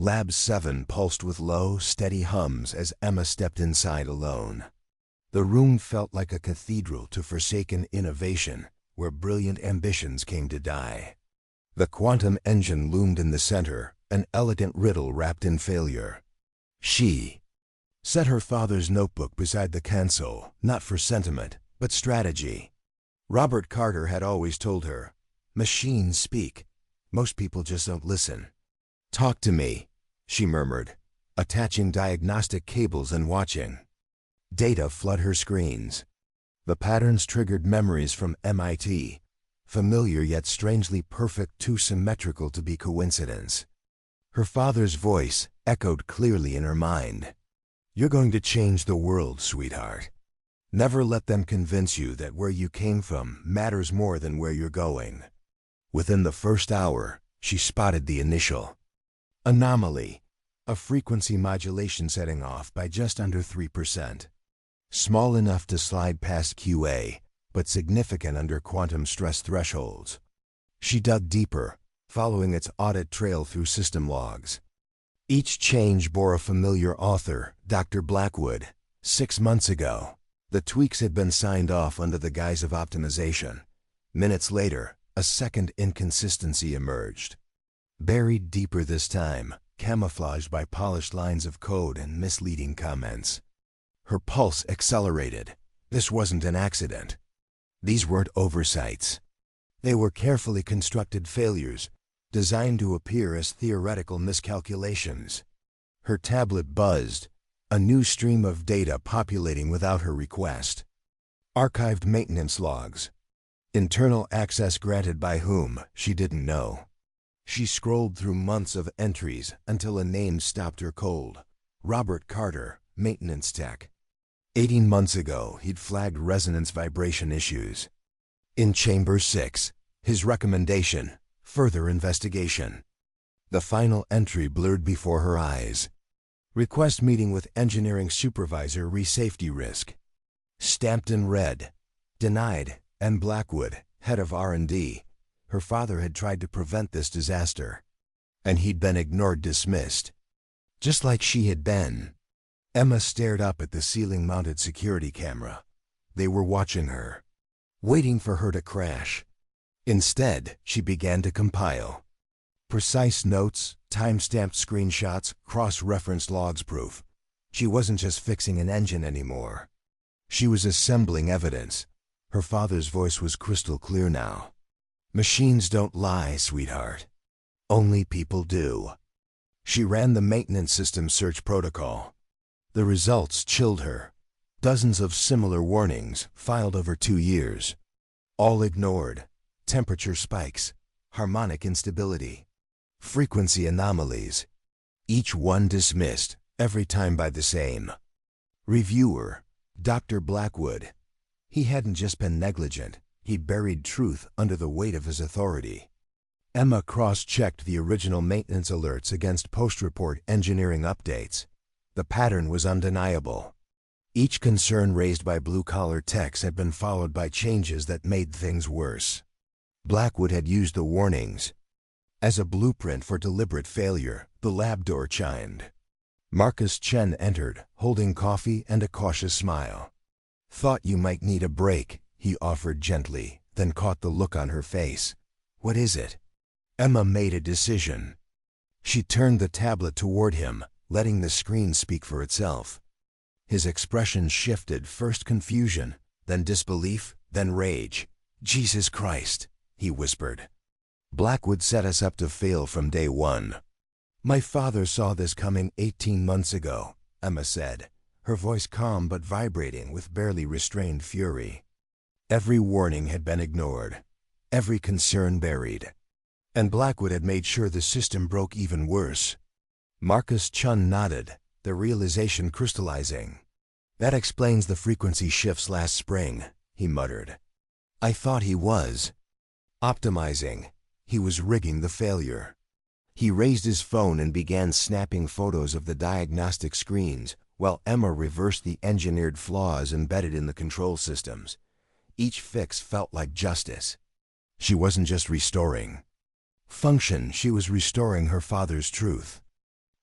Lab 7 pulsed with low, steady hums as Emma stepped inside alone. The room felt like a cathedral to forsaken innovation, where brilliant ambitions came to die. The quantum engine loomed in the center, an elegant riddle wrapped in failure. She set her father's notebook beside the console, not for sentiment, but strategy. Robert Carter had always told her, "Machines speak. Most people just don't listen." "Talk to me," she murmured, attaching diagnostic cables and watching. Data flooded her screens. The patterns triggered memories from MIT, familiar yet strangely perfect, too symmetrical to be coincidence. Her father's voice echoed clearly in her mind. "You're going to change the world, sweetheart. Never let them convince you that where you came from matters more than where you're going." Within the first hour, she spotted the initial anomaly, a frequency modulation setting off by just under 3%. Small enough to slide past QA, but significant under quantum stress thresholds. She dug deeper, following its audit trail through system logs. Each change bore a familiar author, Dr. Blackwood. 6 months ago, the tweaks had been signed off under the guise of optimization. Minutes later, a second inconsistency emerged. Buried deeper this time, camouflaged by polished lines of code and misleading comments. Her pulse accelerated. This wasn't an accident. These weren't oversights. They were carefully constructed failures, designed to appear as theoretical miscalculations. Her tablet buzzed, a new stream of data populating without her request. Archived maintenance logs. Internal access granted by whom, she didn't know. She scrolled through months of entries until a name stopped her cold. Robert Carter, maintenance tech. 18 months ago, he'd flagged resonance vibration issues. In Chamber 6, his recommendation, further investigation. The final entry blurred before her eyes. Request meeting with engineering supervisor re-safety risk. Stamped in red. Denied, and Blackwood, head of R&D. Her father had tried to prevent this disaster. And he'd been ignored, dismissed. Just like she had been. Emma stared up at the ceiling-mounted security camera. They were watching her, waiting for her to crash. Instead, she began to compile. Precise notes, time-stamped screenshots, cross-referenced logs proof. She wasn't just fixing an engine anymore. She was assembling evidence. Her father's voice was crystal clear now. "Machines don't lie, sweetheart. Only people do." She ran the maintenance system search protocol. The results chilled her. Dozens of similar warnings, filed over 2 years. All ignored. Temperature spikes, harmonic instability, frequency anomalies. Each one dismissed, every time by the same reviewer, Dr. Blackwood. He hadn't just been negligent, he buried truth under the weight of his authority. Emma cross-checked the original maintenance alerts against post-report engineering updates. The pattern was undeniable. Each concern raised by blue-collar techs had been followed by changes that made things worse. Blackwood had used the warnings as a blueprint for deliberate failure. The lab door chimed. Marcus Chen entered, holding coffee and a cautious smile. "Thought you might need a break," he offered gently, then caught the look on her face. "What is it?" Emma made a decision. She turned the tablet toward him, letting the screen speak for itself. His expression shifted, first confusion, then disbelief, then rage. "Jesus Christ," he whispered. "Blackwood set us up to fail from day one." "My father saw this coming 18 months ago," Emma said, her voice calm but vibrating with barely restrained fury. Every warning had been ignored, every concern buried. And Blackwood had made sure the system broke even worse. Marcus Chun nodded, the realization crystallizing. "That explains the frequency shifts last spring," he muttered. "I thought he was optimizing. He was rigging the failure." He raised his phone and began snapping photos of the diagnostic screens, while Emma reversed the engineered flaws embedded in the control systems. Each fix felt like justice. She wasn't just restoring function, she was restoring her father's truth.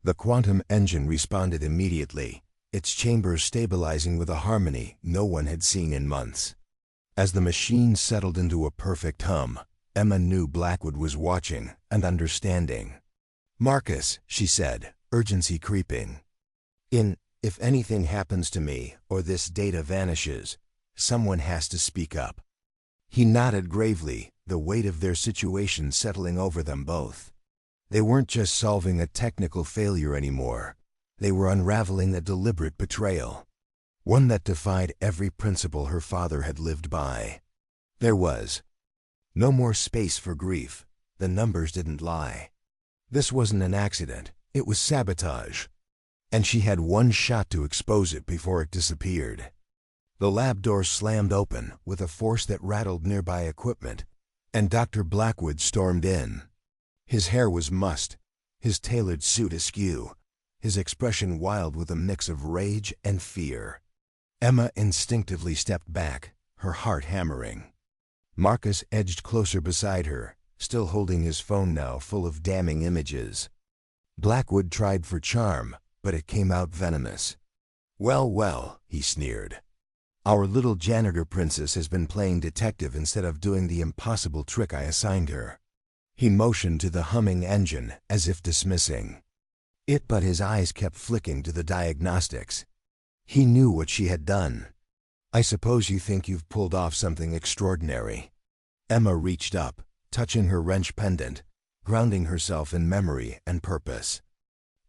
The quantum engine responded immediately, its chambers stabilizing with a harmony no one had seen in months. As the machine settled into a perfect hum, Emma knew Blackwood was watching and understanding. "Marcus," she said, urgency creeping. If anything happens to me or this data vanishes, someone has to speak up." He nodded gravely, the weight of their situation settling over them both. They weren't just solving a technical failure anymore. They were unraveling a deliberate betrayal, one that defied every principle her father had lived by. There was no more space for grief. The numbers didn't lie. This wasn't an accident, it was sabotage. And she had one shot to expose it before it disappeared. The lab door slammed open with a force that rattled nearby equipment, and Dr. Blackwood stormed in. His hair was mussed, his tailored suit askew, his expression wild with a mix of rage and fear. Emma instinctively stepped back, her heart hammering. Marcus edged closer beside her, still holding his phone now full of damning images. Blackwood tried for charm, but it came out venomous. "Well, well," he sneered. "Our little janitor princess has been playing detective instead of doing the impossible trick I assigned her." He motioned to the humming engine as if dismissing it, but his eyes kept flicking to the diagnostics. He knew what she had done. "I suppose you think you've pulled off something extraordinary." Emma reached up, touching her wrench pendant, grounding herself in memory and purpose.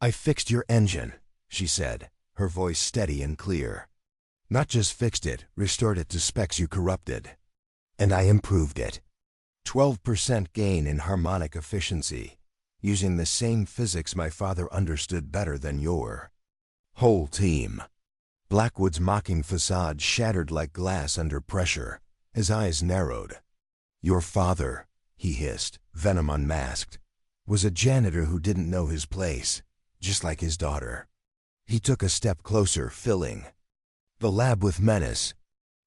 "I fixed your engine," she said, her voice steady and clear. "Not just fixed it, restored it to specs you corrupted. And I improved it. 12% gain in harmonic efficiency, using the same physics my father understood better than your whole team." Blackwood's mocking facade shattered like glass under pressure. His eyes narrowed. "Your father," he hissed, venom unmasked, "was a janitor who didn't know his place, just like his daughter." He took a step closer, filling the lab with menace.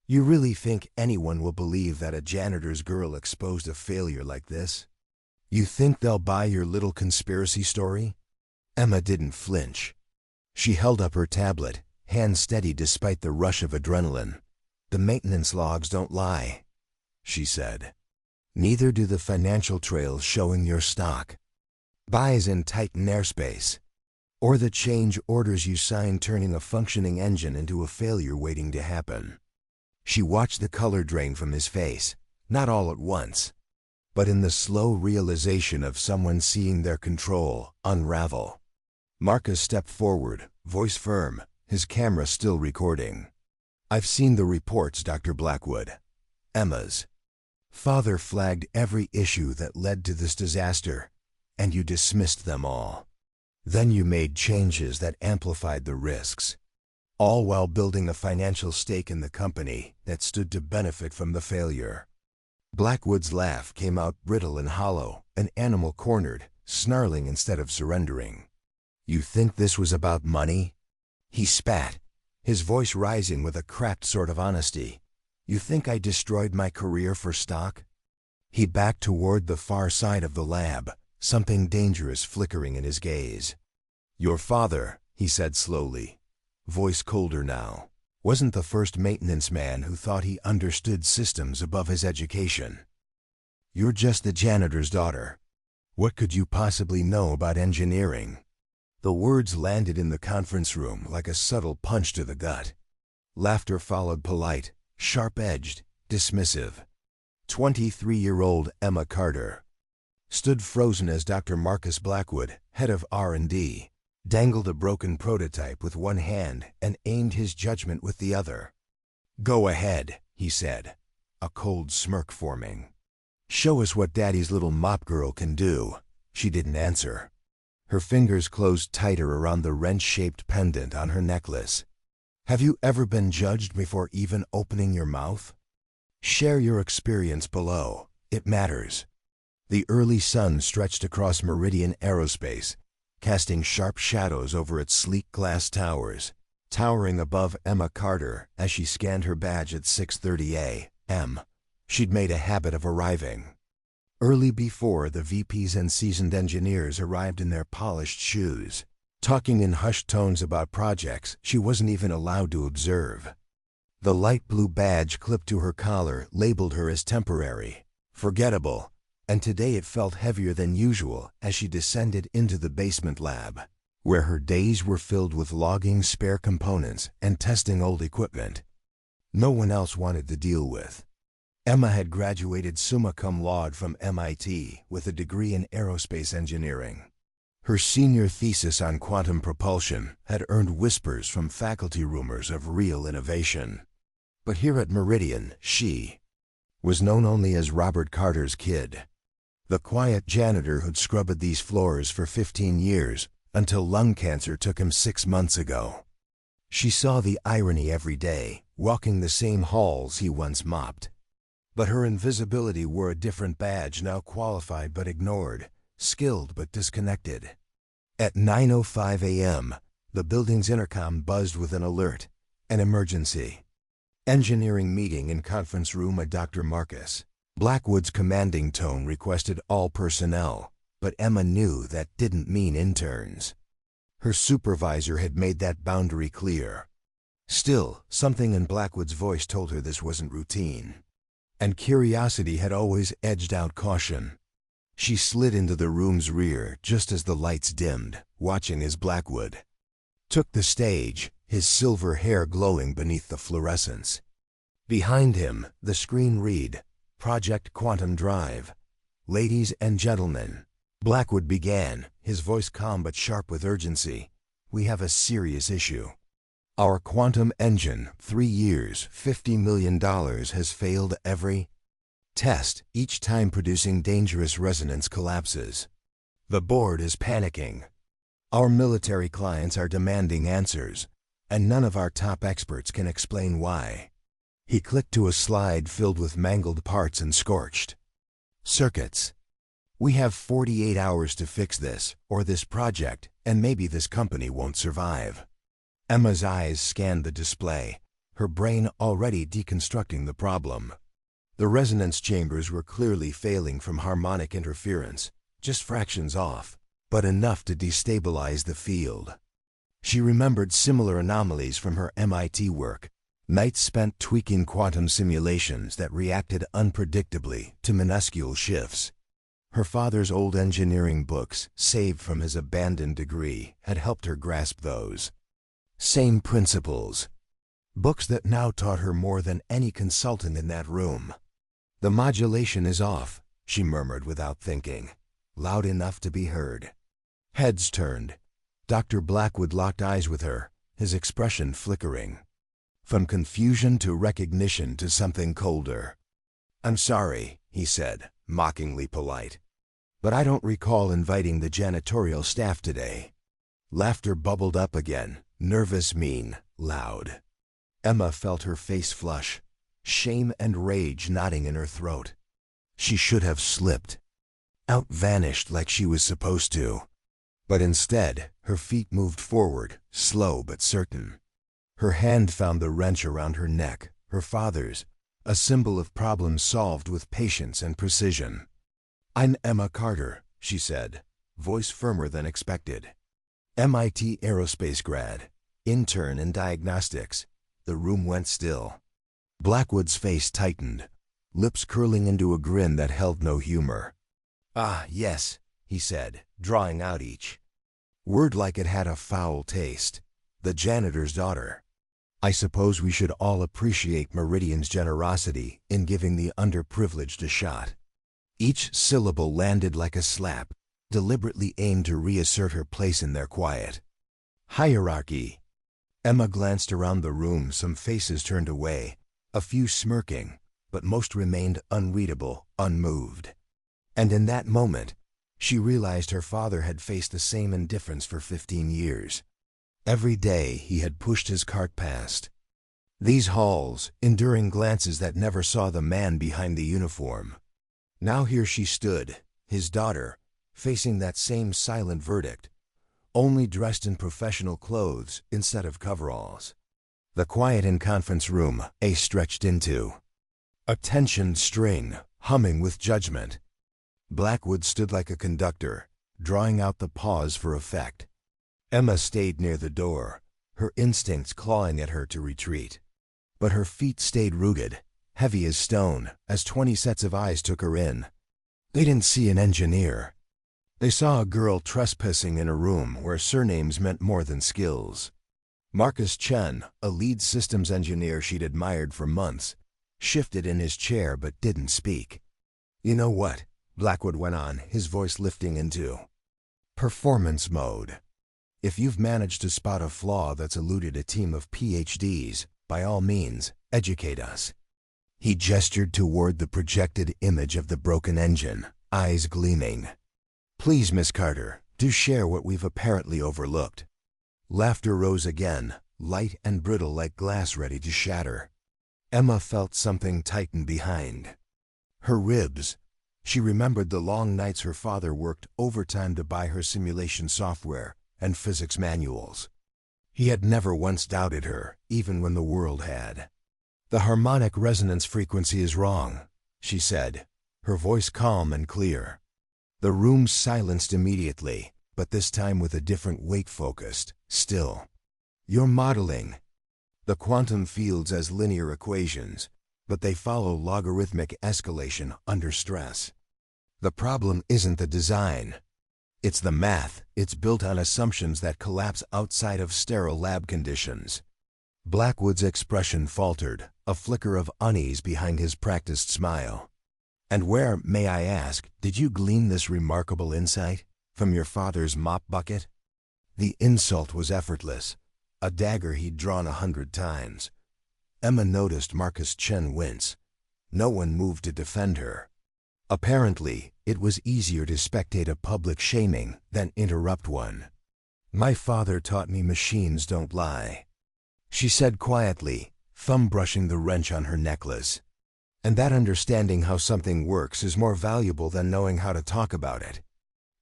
"You really think anyone will believe that a janitor's girl exposed a failure like this? You think they'll buy your little conspiracy story?" Emma didn't flinch. She held up her tablet, hand steady despite the rush of adrenaline. "The maintenance logs don't lie," she said. "Neither do the financial trails showing your stock buys in Titan airspace, or the change orders you signed turning a functioning engine into a failure waiting to happen." She watched the color drain from his face, not all at once, but in the slow realization of someone seeing their control unravel. Marcus stepped forward, voice firm, his camera still recording. "I've seen the reports, Dr. Blackwood. Emma's father flagged every issue that led to this disaster, and you dismissed them all. Then you made changes that amplified the risks, all while building a financial stake in the company that stood to benefit from the failure." Blackwood's laugh came out brittle and hollow, an animal cornered, snarling instead of surrendering. "You think this was about money?" He spat, his voice rising with a cracked sort of honesty. "You think I destroyed my career for stock?" He backed toward the far side of the lab, something dangerous flickering in his gaze. "Your father," he said slowly, voice colder now, "wasn't the first maintenance man who thought he understood systems above his education. You're just the janitor's daughter. What could you possibly know about engineering?" The words landed in the conference room like a subtle punch to the gut. Laughter followed, polite, sharp-edged, dismissive. 23-year-old Emma Carter stood frozen as Dr. Marcus Blackwood, head of R&D, dangled a broken prototype with one hand and aimed his judgment with the other. "Go ahead," he said, a cold smirk forming. "Show us what Daddy's little mop girl can do." She didn't answer. Her fingers closed tighter around the wrench-shaped pendant on her necklace. "Have you ever been judged before even opening your mouth? Share your experience below. It matters." The early sun stretched across Meridian Aerospace, casting sharp shadows over its sleek glass towers, towering above Emma Carter as she scanned her badge at 6:30 a.m. She'd made a habit of arriving early before the VPs and seasoned engineers arrived in their polished shoes. talking in hushed tones about projects she wasn't even allowed to observe. The light blue badge clipped to her collar labeled her as temporary, forgettable, and today it felt heavier than usual as she descended into the basement lab, where her days were filled with logging spare components and testing old equipment no one else wanted to deal with. Emma had graduated summa cum laude from MIT with a degree in aerospace engineering. Her senior thesis on quantum propulsion had earned whispers from faculty rumors of real innovation. But here at Meridian, she was known only as Robert Carter's kid, the quiet janitor who'd scrubbed these floors for 15 years until lung cancer took him 6 months ago. She saw the irony every day, walking the same halls he once mopped. But her invisibility wore a different badge, now qualified but ignored, skilled but disconnected. At 9:05 a.m., the building's intercom buzzed with an alert, an emergency. Engineering meeting in conference room at Dr. Marcus. Blackwood's commanding tone requested all personnel, but Emma knew that didn't mean interns. Her supervisor had made that boundary clear. Still, something in Blackwood's voice told her this wasn't routine. And curiosity had always edged out caution. She slid into the room's rear just as the lights dimmed, watching as Blackwood took the stage, his silver hair glowing beneath the fluorescence. Behind him, the screen read, "Project Quantum Drive. Ladies and gentlemen," Blackwood began, his voice calm but sharp with urgency. "We have a serious issue. Our quantum engine, 3 years, $50 million, has failed every test, each time producing dangerous resonance collapses. The board is panicking. Our military clients are demanding answers, and none of our top experts can explain why." He clicked to a slide filled with mangled parts and scorched circuits. "We have 48 hours to fix this, or this project, and maybe this company won't survive." Emma's eyes scanned the display, her brain already deconstructing the problem. The resonance chambers were clearly failing from harmonic interference, just fractions off, but enough to destabilize the field. She remembered similar anomalies from her MIT work, nights spent tweaking quantum simulations that reacted unpredictably to minuscule shifts. Her father's old engineering books, saved from his abandoned degree, had helped her grasp those same principles. Books that now taught her more than any consultant in that room. "The modulation is off," she murmured without thinking, loud enough to be heard. Heads turned. Dr. Blackwood locked eyes with her, his expression flickering. From confusion to recognition to something colder. "I'm sorry," he said, mockingly polite, "but I don't recall inviting the janitorial staff today." Laughter bubbled up again, nervous, mean, loud. Emma felt her face flush, shame and rage knotting in her throat. She should have slipped out, vanished like she was supposed to. But instead, her feet moved forward, slow but certain. Her hand found the wrench around her neck, her father's, a symbol of problems solved with patience and precision. "I'm Emma Carter," she said, voice firmer than expected. MIT aerospace grad, intern in diagnostics. The room went still. Blackwood's face tightened, lips curling into a grin that held no humor. "Ah, yes," he said, drawing out each word like it had a foul taste. "The janitor's daughter. I suppose we should all appreciate Meridian's generosity in giving the underprivileged a shot." Each syllable landed like a slap, deliberately aimed to reassert her place in their quiet hierarchy. Emma glanced around the room, some faces turned away, a few smirking, but most remained unreadable, unmoved. And in that moment, she realized her father had faced the same indifference for 15 years. Every day he had pushed his cart past these halls, enduring glances that never saw the man behind the uniform. Now here she stood, his daughter, facing that same silent verdict, only dressed in professional clothes instead of coveralls. The quiet in conference room, stretched into a tensioned string, humming with judgment. Blackwood stood like a conductor, drawing out the pause for effect. Emma stayed near the door, her instincts clawing at her to retreat. But her feet stayed rooted, heavy as stone, as 20 sets of eyes took her in. They didn't see an engineer. They saw a girl trespassing in a room where surnames meant more than skills. Marcus Chen, a lead systems engineer she'd admired for months, shifted in his chair but didn't speak. "You know what?" Blackwood went on, his voice lifting into performance mode. "If you've managed to spot a flaw that's eluded a team of PhDs, by all means, educate us." He gestured toward the projected image of the broken engine, eyes gleaming. "Please, Miss Carter, do share what we've apparently overlooked." Laughter rose again, light and brittle like glass ready to shatter. Emma felt something tighten behind her ribs. She remembered the long nights her father worked overtime to buy her simulation software and physics manuals. He had never once doubted her, even when the world had. "The harmonic resonance frequency is wrong," she said, her voice calm and clear. The room silenced immediately, but this time with a different weight focused, still. "You're modeling the quantum fields as linear equations, but they follow logarithmic escalation under stress. The problem isn't the design. It's the math. It's built on assumptions that collapse outside of sterile lab conditions." Blackwood's expression faltered, a flicker of unease behind his practiced smile. "And where, may I ask, did you glean this remarkable insight? From your father's mop bucket?" The insult was effortless, a dagger he'd drawn 100 times. Emma noticed Marcus Chen wince. No one moved to defend her. Apparently, it was easier to spectate a public shaming than interrupt one. "My father taught me machines don't lie," she said quietly, thumb brushing the wrench on her necklace. "And that understanding how something works is more valuable than knowing how to talk about it."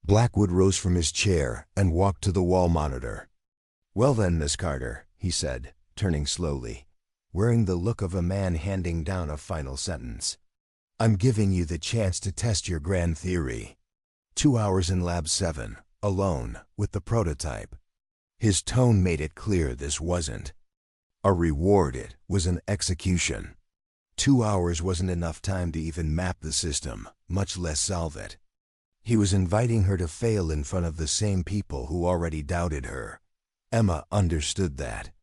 Blackwood rose from his chair and walked to the wall monitor. "Well then, Miss Carter," he said, turning slowly, wearing the look of a man handing down a final sentence. "I'm giving you the chance to test your grand theory. 2 hours in Lab 7, alone, with the prototype." His tone made it clear this wasn't a reward, it was an execution. 2 hours wasn't enough time to even map the system, much less solve it. He was inviting her to fail in front of the same people who already doubted her. Emma understood that.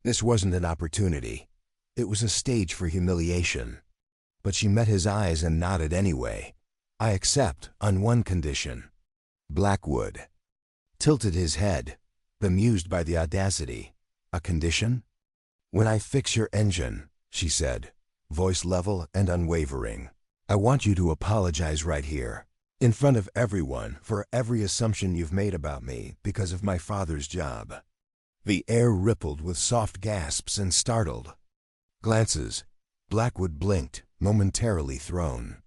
This wasn't an opportunity. It was a stage for humiliation. But she met his eyes and nodded anyway. "I accept, on one condition." Blackwood tilted his head, bemused by the audacity. "A condition?" "When I fix your engine," she said, voice level and unwavering, "I want you to apologize right here, in front of everyone, for every assumption you've made about me because of my father's job." The air rippled with soft gasps and startled glances. Blackwood blinked, momentarily thrown.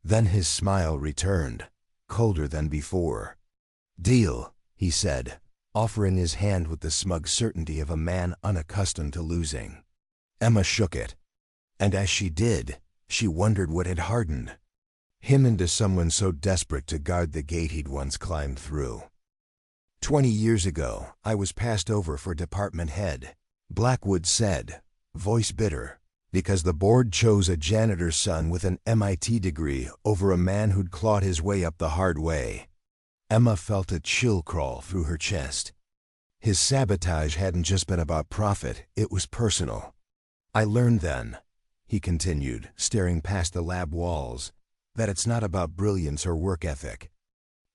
Then his smile returned, colder than before. "Deal," he said, offering his hand with the smug certainty of a man unaccustomed to losing. Emma shook it. And as she did, she wondered what had hardened him into someone so desperate to guard the gate he'd once climbed through. 20 years ago, I was passed over for department head," Blackwood said, voice bitter, "because the board chose a janitor's son with an MIT degree over a man who'd clawed his way up the hard way." Emma felt a chill crawl through her chest. His sabotage hadn't just been about profit, it was personal. "I learned then," he continued, staring past the lab walls, "that it's not about brilliance or work ethic.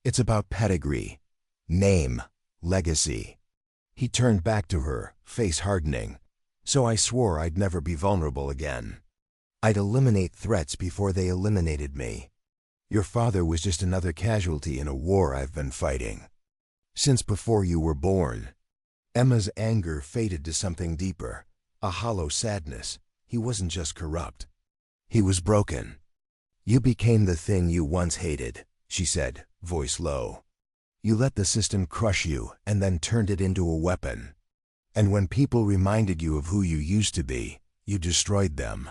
It's about pedigree, name, legacy." He turned back to her, face hardening. "So I swore I'd never be vulnerable again. I'd eliminate threats before they eliminated me. Your father was just another casualty in a war I've been fighting since before you were born." Emma's anger faded to something deeper, a hollow sadness. He wasn't just corrupt. He was broken. "You became the thing you once hated," she said, voice low. "You let the system crush you and then turned it into a weapon. And when people reminded you of who you used to be, you destroyed them."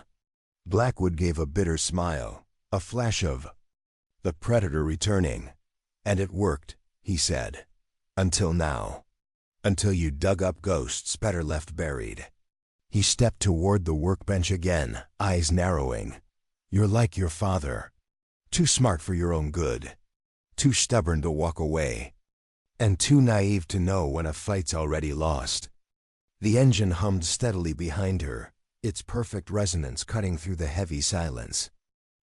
Blackwood gave a bitter smile, a flash of the predator returning. "And it worked," he said. "Until now." Until you dug up ghosts better left buried. He stepped toward the workbench again, eyes narrowing. You're like your father. Too smart for your own good. Too stubborn to walk away. And too naive to know when a fight's already lost. The engine hummed steadily behind her, its perfect resonance cutting through the heavy silence.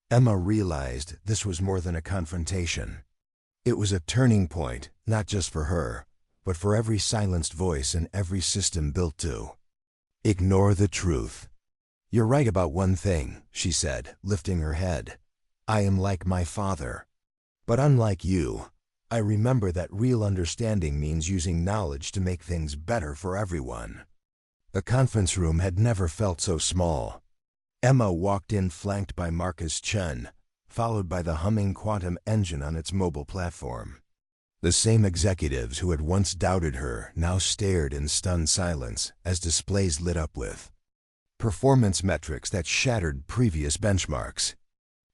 Emma realized this was more than a confrontation. It was a turning point, not just for her, but for every silenced voice and every system built to ignore the truth. You're right about one thing, she said, lifting her head. I am like my father. But unlike you, I remember that real understanding means using knowledge to make things better for everyone. The conference room had never felt so small. Emma walked in flanked by Marcus Chun, followed by the humming quantum engine on its mobile platform. The same executives who had once doubted her now stared in stunned silence as displays lit up with performance metrics that shattered previous benchmarks.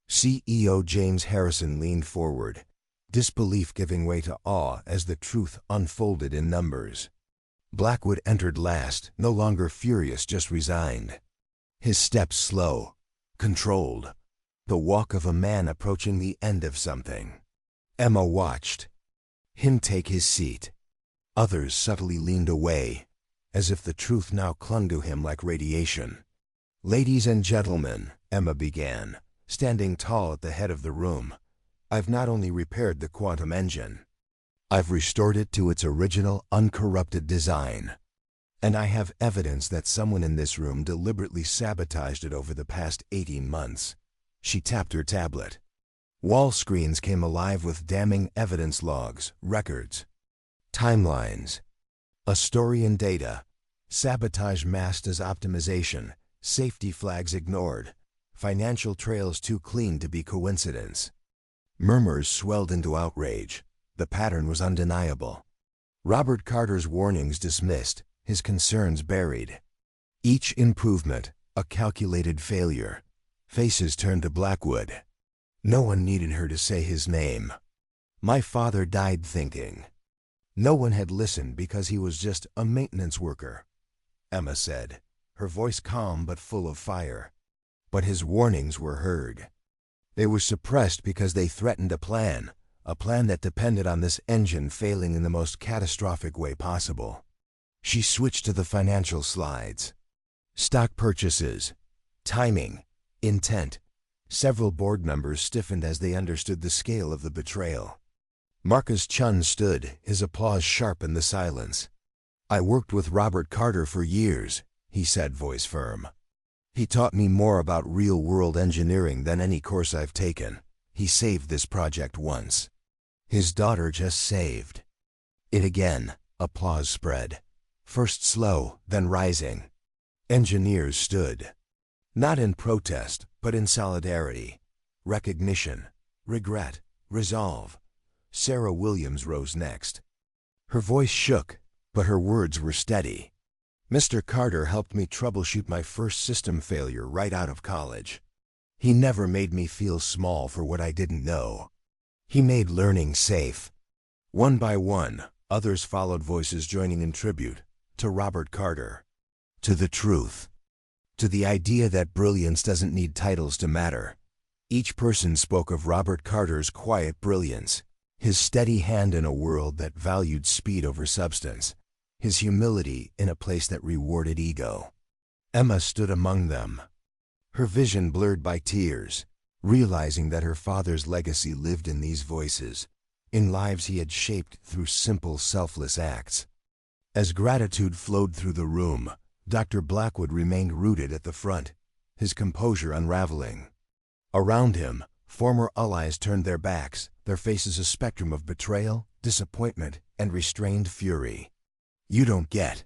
CEO James Harrison leaned forward, disbelief giving way to awe as the truth unfolded in numbers. Blackwood entered last, no longer furious, just resigned. His steps slow, controlled, the walk of a man approaching the end of something. Emma watched him take his seat. Others subtly leaned away, as if the truth now clung to him like radiation. Ladies and gentlemen, Emma began, standing tall at the head of the room, I've not only repaired the quantum engine, I've restored it to its original, uncorrupted design. And I have evidence that someone in this room deliberately sabotaged it over the past 18 months. She tapped her tablet. Wall screens came alive with damning evidence logs, records, timelines, Astorian data, sabotage masked as optimization, safety flags ignored, financial trails too clean to be coincidence. Murmurs swelled into outrage. The pattern was undeniable. Robert Carter's warnings dismissed, his concerns buried. Each improvement, a calculated failure. Faces turned to Blackwood. No one needed her to say his name. My father died thinking. No one had listened because he was just a maintenance worker, Emma said, her voice calm but full of fire. But his warnings were heard. They were suppressed because they threatened a plan that depended on this engine failing in the most catastrophic way possible. She switched to the financial slides. Stock purchases, timing, intent. Several board members stiffened as they understood the scale of the betrayal. Marcus Chun stood, his applause sharp in the silence. I worked with Robert Carter for years, he said, voice firm. He taught me more about real-world engineering than any course I've taken. He saved this project once. His daughter just saved it again. Applause spread. First slow, then rising. Engineers stood. Not in protest, but in solidarity. Recognition, regret, resolve. Sarah Williams rose next. Her voice shook, but her words were steady. Mr. Carter helped me troubleshoot my first system failure right out of college. He never made me feel small for what I didn't know. He made learning safe. One by one, others followed, voices joining in tribute to Robert Carter, to the truth, to the idea that brilliance doesn't need titles to matter. Each person spoke of Robert Carter's quiet brilliance, his steady hand in a world that valued speed over substance, his humility in a place that rewarded ego. Emma stood among them, her vision blurred by tears, realizing that her father's legacy lived in these voices, in lives he had shaped through simple, selfless acts. As gratitude flowed through the room, Dr. Blackwood remained rooted at the front, his composure unraveling. Around him, former allies turned their backs, their faces a spectrum of betrayal, disappointment, and restrained fury. You don't get,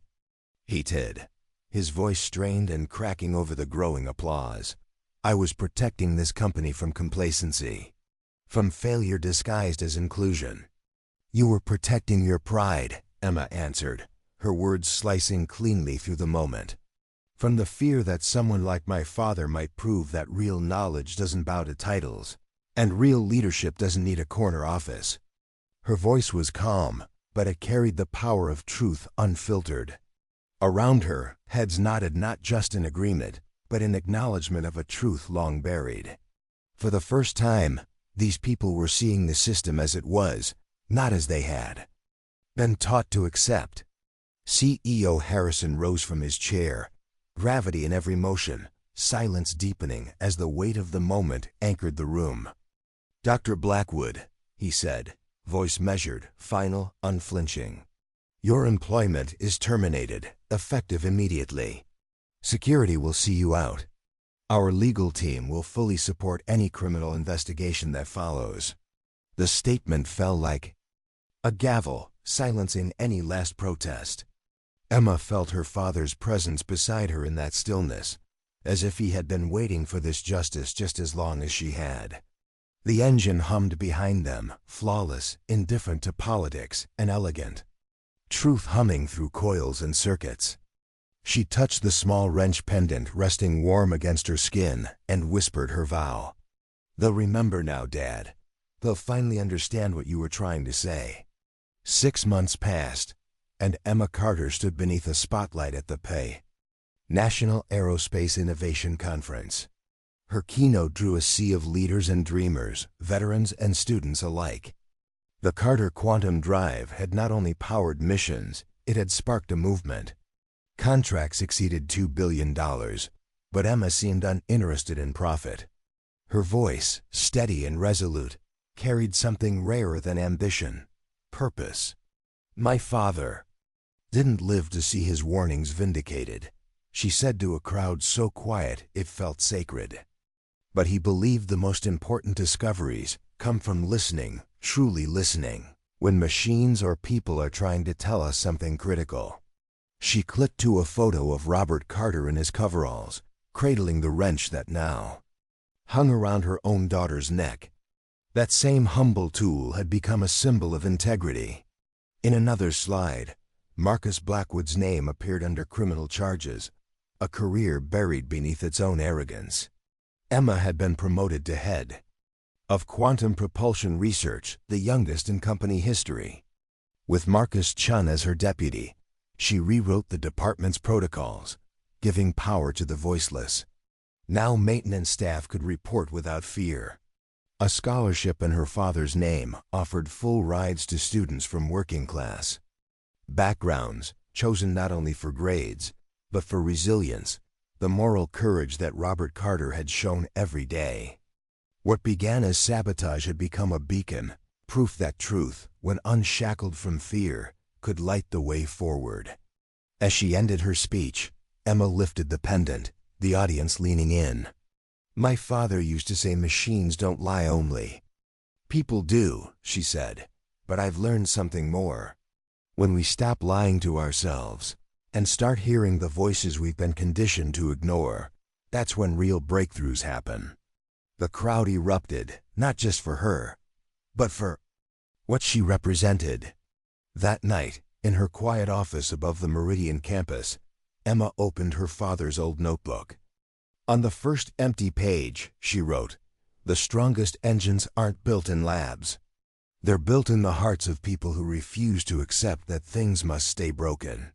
he said, his voice strained and cracking over the growing applause. I was protecting this company from complacency, from failure disguised as inclusion. You were protecting your pride, Emma answered, her words slicing cleanly through the moment. From the fear that someone like my father might prove that real knowledge doesn't bow to titles, and real leadership doesn't need a corner office. Her voice was calm, but it carried the power of truth unfiltered. Around her, heads nodded not just in agreement, but in acknowledgement of a truth long buried. For the first time, these people were seeing the system as it was, not as they had been taught to accept. CEO Harrison rose from his chair, gravity in every motion, silence deepening as the weight of the moment anchored the room. "Dr. Blackwood," he said, voice measured, final, unflinching. "Your employment is terminated, effective immediately. Security will see you out. Our legal team will fully support any criminal investigation that follows." The statement fell like a gavel, silencing any last protest. Emma felt her father's presence beside her in that stillness, as if he had been waiting for this justice just as long as she had. The engine hummed behind them, flawless, indifferent to politics, and elegant. Truth humming through coils and circuits. She touched the small wrench pendant resting warm against her skin and whispered her vow. "They'll remember now, Dad. They'll finally understand what you were trying to say." 6 months passed, and Emma Carter stood beneath a spotlight at the National Aerospace Innovation Conference. Her keynote drew a sea of leaders and dreamers, veterans and students alike. The Carter Quantum Drive had not only powered missions, it had sparked a movement. Contracts exceeded $2 billion, but Emma seemed uninterested in profit. Her voice, steady and resolute, carried something rarer than ambition: purpose. "My father didn't live to see his warnings vindicated," she said to a crowd so quiet it felt sacred. "But he believed the most important discoveries come from listening, truly listening, when machines or people are trying to tell us something critical." She clicked to a photo of Robert Carter in his coveralls, cradling the wrench that now hung around her own daughter's neck. That same humble tool had become a symbol of integrity. In another slide, Marcus Blackwood's name appeared under criminal charges, a career buried beneath its own arrogance. Emma had been promoted to head of quantum propulsion research, the youngest in company history. With Marcus Chun as her deputy, she rewrote the department's protocols, giving power to the voiceless. Now maintenance staff could report without fear. A scholarship in her father's name offered full rides to students from working class backgrounds, chosen not only for grades, but for resilience, the moral courage that Robert Carter had shown every day. What began as sabotage had become a beacon, proof that truth, when unshackled from fear, could light the way forward. As she ended her speech, Emma lifted the pendant, the audience leaning in. "My father used to say machines don't lie only. People do," she said, "but I've learned something more. When we stop lying to ourselves and start hearing the voices we've been conditioned to ignore, that's when real breakthroughs happen." The crowd erupted, not just for her, but for what she represented. That night, in her quiet office above the Meridian campus, Emma opened her father's old notebook. On the first empty page, she wrote, "The strongest engines aren't built in labs. They're built in the hearts of people who refuse to accept that things must stay broken."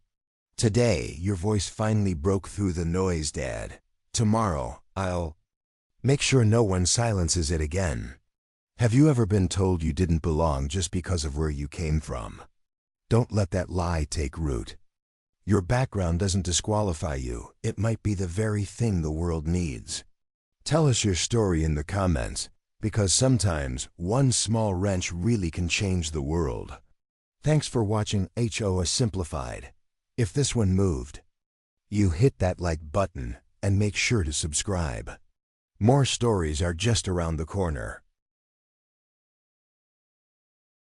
Today, your voice finally broke through the noise, Dad. Tomorrow, I'll make sure no one silences it again. Have you ever been told you didn't belong just because of where you came from? Don't let that lie take root. Your background doesn't disqualify you. It might be the very thing the world needs. Tell us your story in the comments, because sometimes one small wrench really can change the world. Thanks for watching HO Simplified. If this one moved you, hit that like button and make sure to subscribe. More stories are just around the corner.